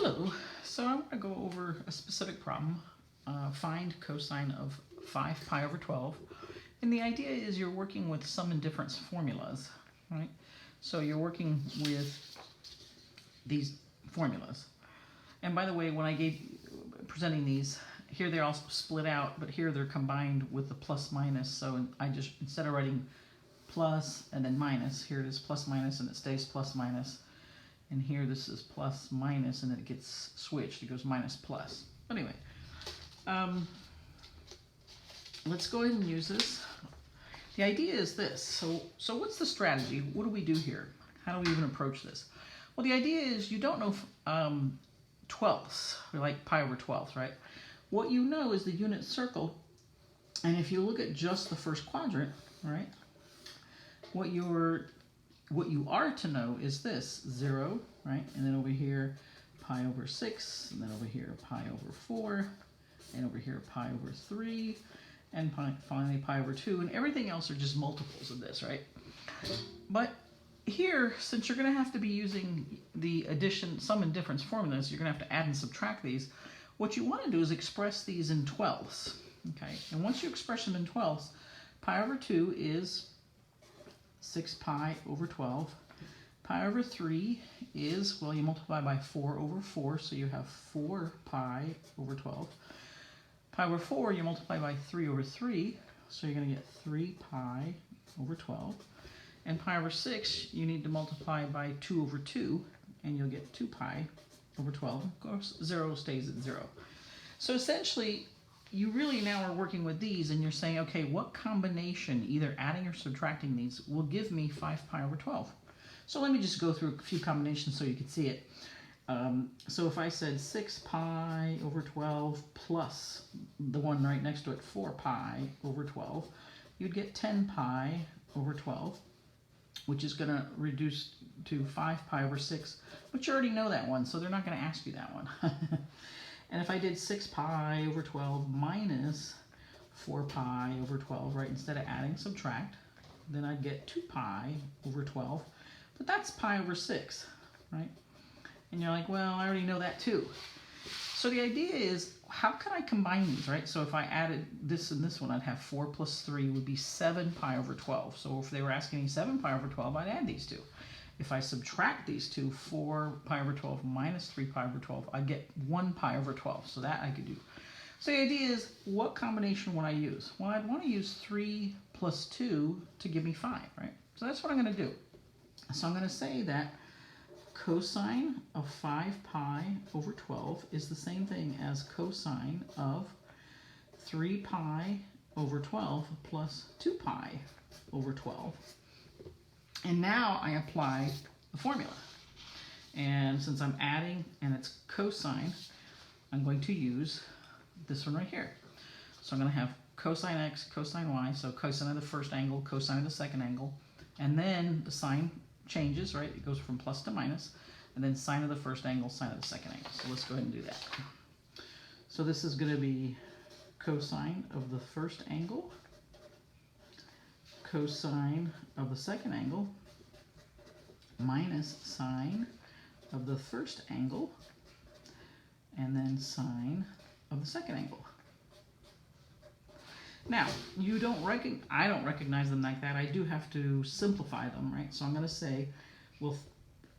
Hello, so I want to go over a specific problem. Find cosine of 5 pi over 12. And the idea is you're working with sum and difference formulas, right? So you're working with these formulas. And by the way, when I presenting these, here they're all split out, but here they're combined with the plus minus. So I just, instead of writing plus and then minus, here it is plus minus and it stays plus minus. And here this is plus minus and it gets switched. It goes minus plus. Anyway, let's go ahead and use this. The idea is this. So what's the strategy? What do we do here? How do we even approach this? Well, the idea is you don't know twelfths, like pi over 12th, right? What you know is the unit circle. And if you look at just the first quadrant, right, what you are to know is this, 0, right? And then over here, pi over 6, and then over here, pi over 4, and over here, pi over 3, and finally pi over 2, and everything else are just multiples of this, right? But here, since you're going to have to be using the addition, sum and difference formulas, you're going to have to add and subtract these. What you want to do is express these in twelfths, okay? And once you express them in twelfths, pi over 2 is 6 pi over 12. Pi over 3 is, well, you multiply by 4 over 4, so you have 4 pi over 12. Pi over 4, you multiply by 3 over 3, so you're going to get 3 pi over 12. And pi over 6, you need to multiply by 2 over 2, and you'll get 2 pi over 12. Of course, 0 stays at 0. So essentially, you really now are working with these and you're saying, okay, what combination, either adding or subtracting these, will give me 5 pi over 12? So let me just go through a few combinations so you can see it. So if I said 6 pi over 12 plus the one right next to it, 4 pi over 12, you'd get 10 pi over 12, which is going to reduce to 5 pi over 6. But you already know that one, so they're not going to ask you that one. And if I did 6 pi over 12 minus 4 pi over 12, right, instead of adding, subtract, then I'd get 2 pi over 12. But that's pi over 6, right? And you're like, well, I already know that too. So the idea is, how can I combine these, right? So if I added this and this one, I'd have 4 plus 3 would be 7 pi over 12. So if they were asking me 7 pi over 12, I'd add these two. If I subtract these two, 4 pi over 12 minus 3 pi over 12, I get 1 pi over 12. So that I could do. So the idea is, what combination would I use? Well, I'd want to use 3 plus 2 to give me 5, right? So that's what I'm going to do. So I'm going to say that cosine of 5 pi over 12 is the same thing as cosine of 3 pi over 12 plus 2 pi over 12. And now I apply the formula. And since I'm adding and it's cosine, I'm going to use this one right here. So I'm going to have cosine x, cosine y, so cosine of the first angle, cosine of the second angle, and then the sign changes, right? It goes from plus to minus, and then sine of the first angle, sine of the second angle. So let's go ahead and do that. So this is going to be cosine of the first angle, cosine of the second angle, minus sine of the first angle, and then sine of the second angle. Now, I don't recognize them like that. I do have to simplify them, right? So I'm going to say, well,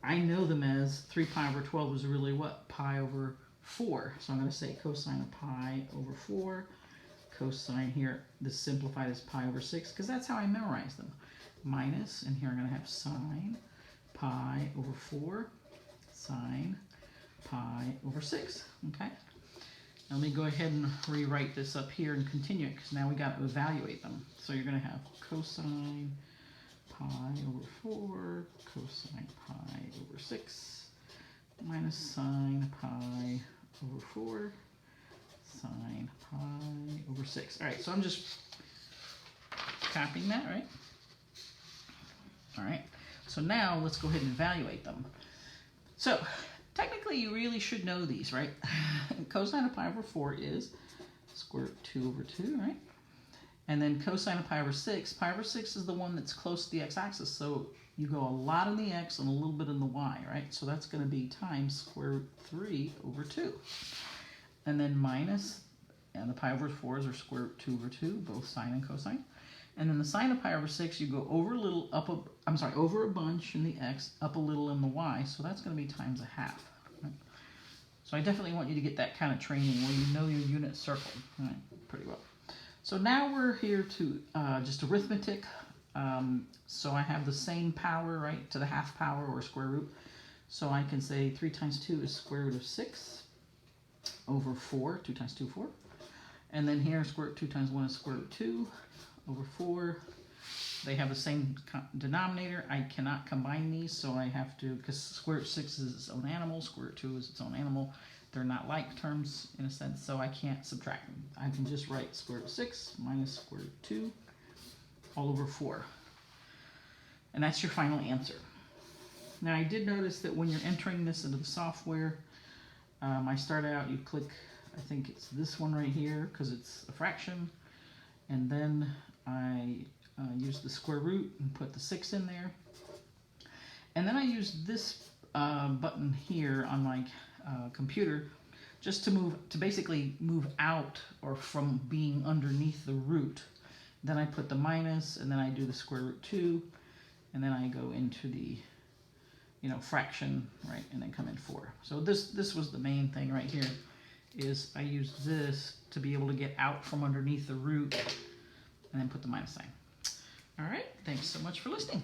I know them as 3 pi over 12 is really what? Pi over 4. So I'm going to say cosine of pi over 4. Cosine here, this simplified as pi over 6, because that's how I memorize them. Minus, and here I'm going to have sine pi over 4, sine pi over 6, okay? Now let me go ahead and rewrite this up here and continue it, because now we got to evaluate them. So you're going to have cosine pi over 4, cosine pi over 6, minus sine pi over 4, sine pi over 6. All right, so I'm just copying that, right? All right, so now let's go ahead and evaluate them. So technically, you really should know these, right? Cosine of pi over 4 is square root 2 over 2, right? And then cosine of pi over 6 is the one that's close to the x-axis, so you go a lot in the x and a little bit in the y, right? So that's going to be times square root 3 over 2. And then minus, and the pi over 4s are square root 2 over 2, both sine and cosine. And then the sine of pi over 6, you go over a little, over a bunch in the x, up a little in the y, so that's going to be times a half. Right? So I definitely want you to get that kind of training where you know your unit circle, right, pretty well. So now we're here to just arithmetic. So I have the same power, right, to the half power or square root. So I can say 3 times 2 is square root of 6 over 4. 2 times 2, 4. And then here, square root 2 times 1 is square root 2 over 4. They have the same denominator. I cannot combine these, so I have to, because square root 6 is its own animal, square root 2 is its own animal. They're not like terms in a sense, so I can't subtract them. I can just write square root 6 minus square root 2 all over 4. And that's your final answer. Now I did notice that when you're entering this into the software, I start out, you click, I think it's this one right here, because it's a fraction, and then I use the square root and put the 6 in there. And then I use this button here on my computer just to basically move out or from being underneath the root. Then I put the minus, and then I do the square root 2, and then I go into the fraction, right, and then come in 4. So this was the main thing right here, is I used this to be able to get out from underneath the root and then put the minus sign. All right, thanks so much for listening.